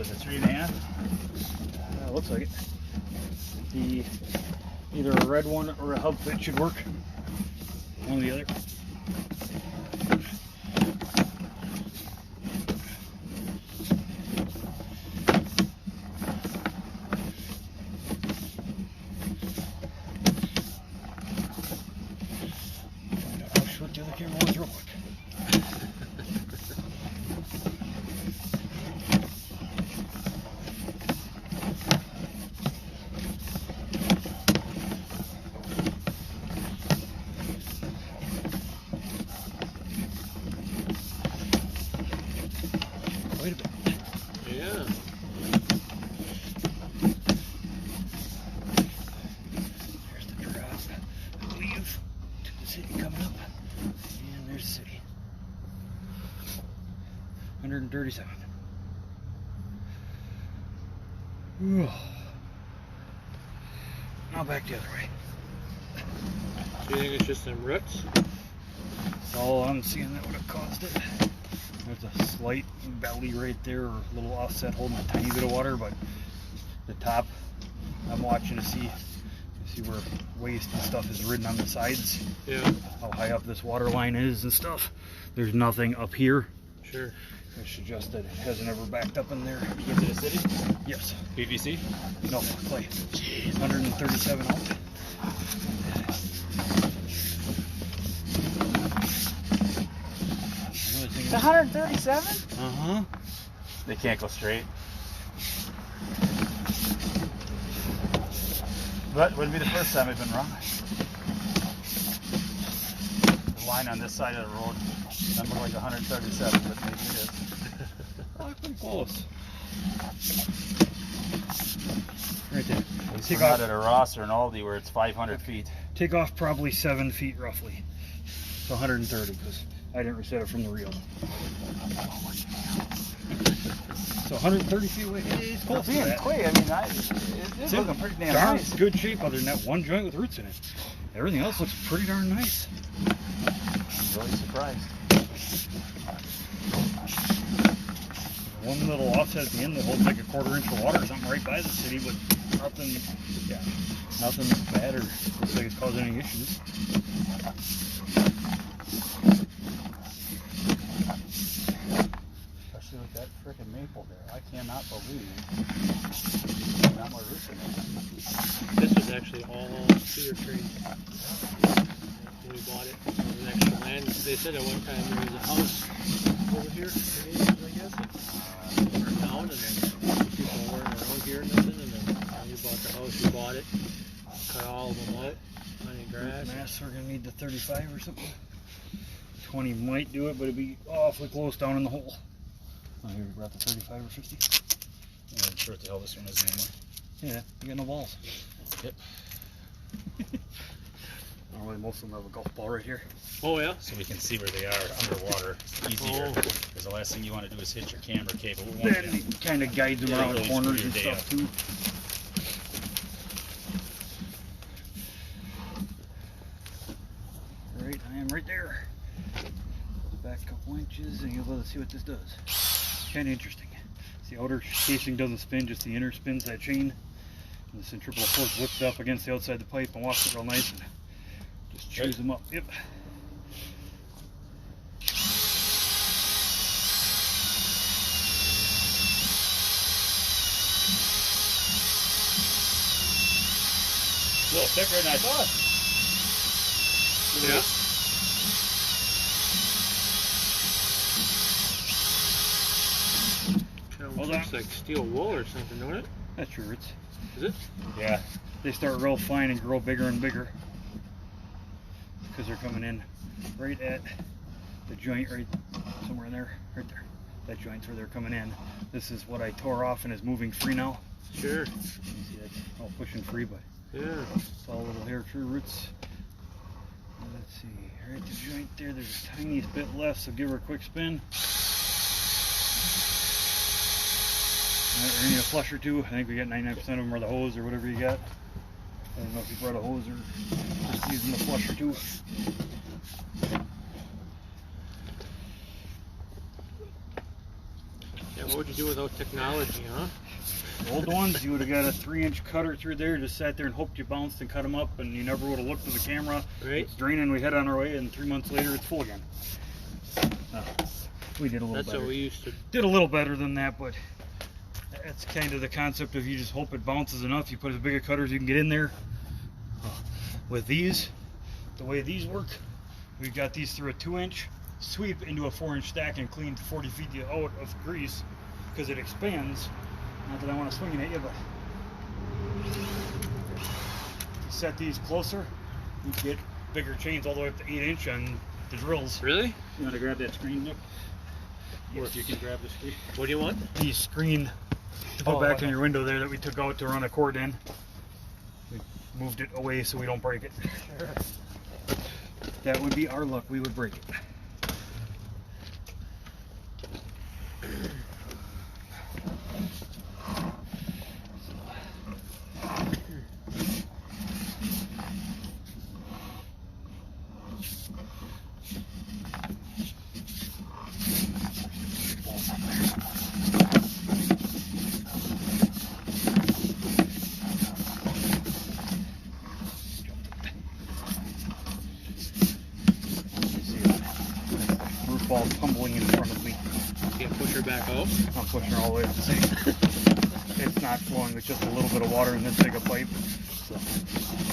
is it, 3.5? Looks like it. Either a red one or a hub fit should work. One or the other. I'll shoot the other camera on real quick. Wait a bit. Yeah. There's the drop, I believe, to the city coming up. And there's the city. 137. Whew. Now back the other way. Do you think it's just them roots? Oh, I'm seeing that would have caused it. There's a slight belly right there, or a little offset holding a tiny bit of water, but the top, I'm watching to see where waste and stuff is ridden on the sides. Yeah. How high up this water line is and stuff. There's nothing up here. Sure. It suggests that it hasn't ever backed up in there. You get to the city? Yes. PVC? No, clay. 137 out. It's 137? Uh-huh. They can't go straight. But wouldn't be the first time I've been wrong. The line on this side of the road doesn't look like 137, but maybe it is. Oh, pretty close. Right there. Take out at a Ross or an Aldi where it's 500 feet. Take off probably 7 feet roughly. So 130 because I didn't reset it from the reel. So 130 feet away. It's close to that. Clay, I mean, it's looking pretty damn darn nice. good shape other than that one joint with roots in it. Everything else looks pretty darn nice. I'm really surprised. One little offset at the end that holds like a 1/4 inch of water or something right by the city, but nothing, nothing bad or looks like it's causing any issues. Especially with that frickin' maple there. I cannot believe not more roots in it. This was actually all cedar trees. When we bought it, there was extra land. They said at one time there was a house over here, I guess. Burned down, and then people weren't around here or nothing. And then we bought the house, we bought it, cut all of them out, plenty of grass. Mass, we're gonna need the 35 or something. 20 might do it, but it'd be awfully close down in the hole. Oh, here we brought the 35 or 50. I'm not sure what the hell this one is anymore. Yeah, you got no balls. Yep. Normally most of them have a golf ball right here. Oh yeah? So we can see where they are underwater easier. Oh. Because the last thing you want to do is hit your camera cable. Then it kind of guides them Yeah, around really corners screw and your day stuff too. Right, I am right there. Back a couple inches and you'll be able to see what this does. Kind of interesting. The outer casing doesn't spin, just the inner spins that chain. And the centripetal force lifts up against the outside of the pipe and walks it real nice and just chews them up. Yep. A little thicker than I thought. Yeah. Hold Looks on. like steel wool or something, don't it? That's your roots. Is it? Yeah. They start real fine and grow bigger and bigger because they're coming in right at the joint right somewhere in there, right there. That joint's where they're coming in. This is what I tore off and is moving free now. Sure. You see that's all pushing free, but Yeah. it's all little hair tree roots. Let's see, right at the joint there, there's the tiniest bit left, so give her a quick spin. Alright, we need a flush or two. I think we got 99% of them are the hose or whatever you got. I don't know if you brought a hose or just using the flush or two. Yeah, What would you do without technology, huh? The old ones, you would have got a 3-inch cutter through there, just sat there and hoped you bounced and cut them up, and you never would have looked at the camera. Right. It's draining, we head on our way, and 3 months later it's full again. We did a little That's better. what we used to. Did a little better than that, but that's kind of the concept of you just hope it bounces enough. You put as big a cutter as you can get in there. With these, the way these work, we've got these through a 2-inch sweep into a 4-inch stack and cleaned 40 feet out of grease because it expands. Not that I want to swing it at you, but set these closer, you get bigger chains all the way up to 8-inch on the drills. Really? You want to grab that screen, Nick? Yes, you can grab the screen. What do you want? The screen to put back in your window there that we took out to run a cord in. We moved it away so we don't break it. That would be our luck, we would break it. Ball tumbling in front of me. Can't push her back out. I'm pushing her all the way up the sink. It's not flowing with just a little bit of water in this big a pipe. So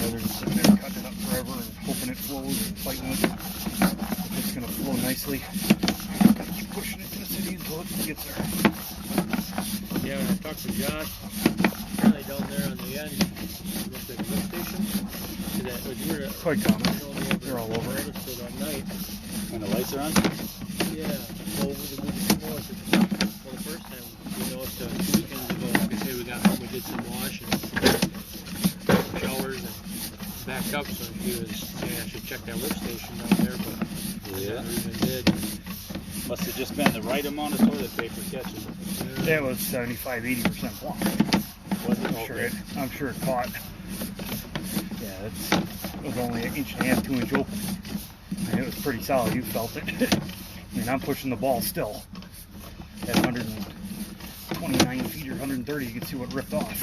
rather than sitting there cutting it up forever and hoping it flows and fighting with it, if it's going to flow nicely, gotta keep pushing it to the city until it gets there. Yeah, when I talked to Josh, apparently down there on the end, at the lift station, that was weird. Quite common. They're all over. So that night. When the lights are on? Yeah. Well, the first time we noticed 2 weekends ago, like I say, we got home, we did some washing, showers, and backed up. So she was saying I should check that lift station down there, but Yeah. never even did. Must have just been the right amount of toilet paper catching it. That was 75–80% block. Was it? I'm sure it caught. Yeah, it was only 1.5 inch, 2-inch open. And it was pretty solid. You felt it. I mean, I'm pushing the ball still at 129 feet or 130. You can see what ripped off.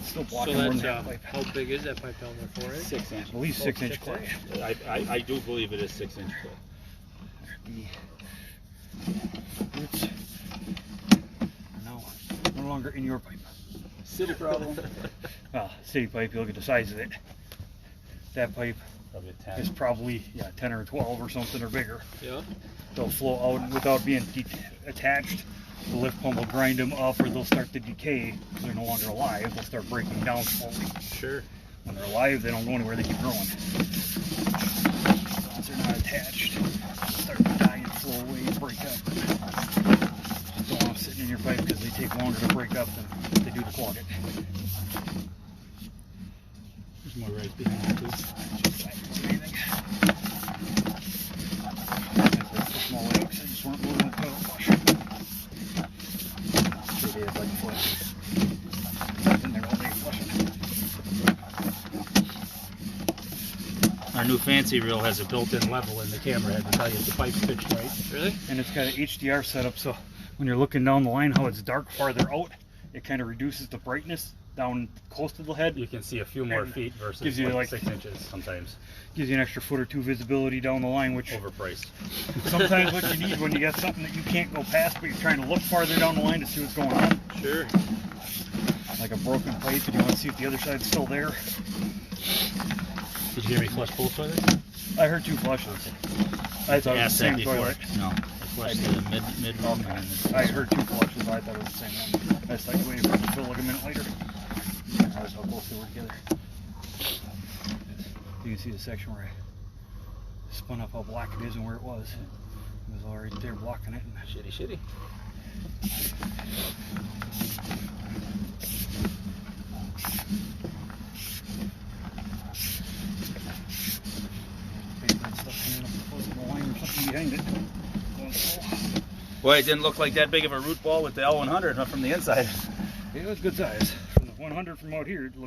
Still blocking more than that pipe. How big is that pipe down there for it? 6 inch. I believe 6-inch clay. I do believe it is 6 inch clay. The roots are now no longer in your pipe. City problem. Well, city pipe, you look at the size of it. That pipe Probably a 10. is probably 10 or 12 or something or bigger. Yeah. They'll flow out without being attached. The lift pump will grind them up, or they'll start to decay because they're no longer alive. They'll start breaking down slowly. Sure. When they're alive, they don't go anywhere. They keep growing. Once they're not attached, they'll start to die and flow away and break up. Just don't want them sitting in your pipe because they take longer to break up than they do to clog it. There's more right behind you, too. Small leaks, they just weren't moving with toilet flush. They did like flush. In there all day flushing. Our new fancy reel has a built-in level in the camera head to tell you if the pipe's pitched right. Really? And it's got an HDR setup, so when you're looking down the line, how it's dark farther out, it kind of reduces the brightness down close to the head. You can see a few more feet versus gives you like 6 inches sometimes. Gives you an extra foot or two visibility down the line, which Overpriced. sometimes what you need when you got something that you can't go past, but you're trying to look farther down the line to see what's going on. Sure. Like a broken pipe, and you want to see if the other side's still there. Did you hear me flush both toilets? I heard 2 flushes. I thought it was the same toilet. No. I flushed the mid room. I heard 2 flushes. I thought it was the same one. I just thought you waited for it to fill like a minute later. That's how close they were together. You can see the section where I spun up how black it is and where it was. It was all right there blocking it. And Shitty. paper and stuff hanging up the foot of the line or something behind it. Boy, it didn't look like that big of a root ball with the L100 from the inside. It was good size. From the 100 from out here, it looked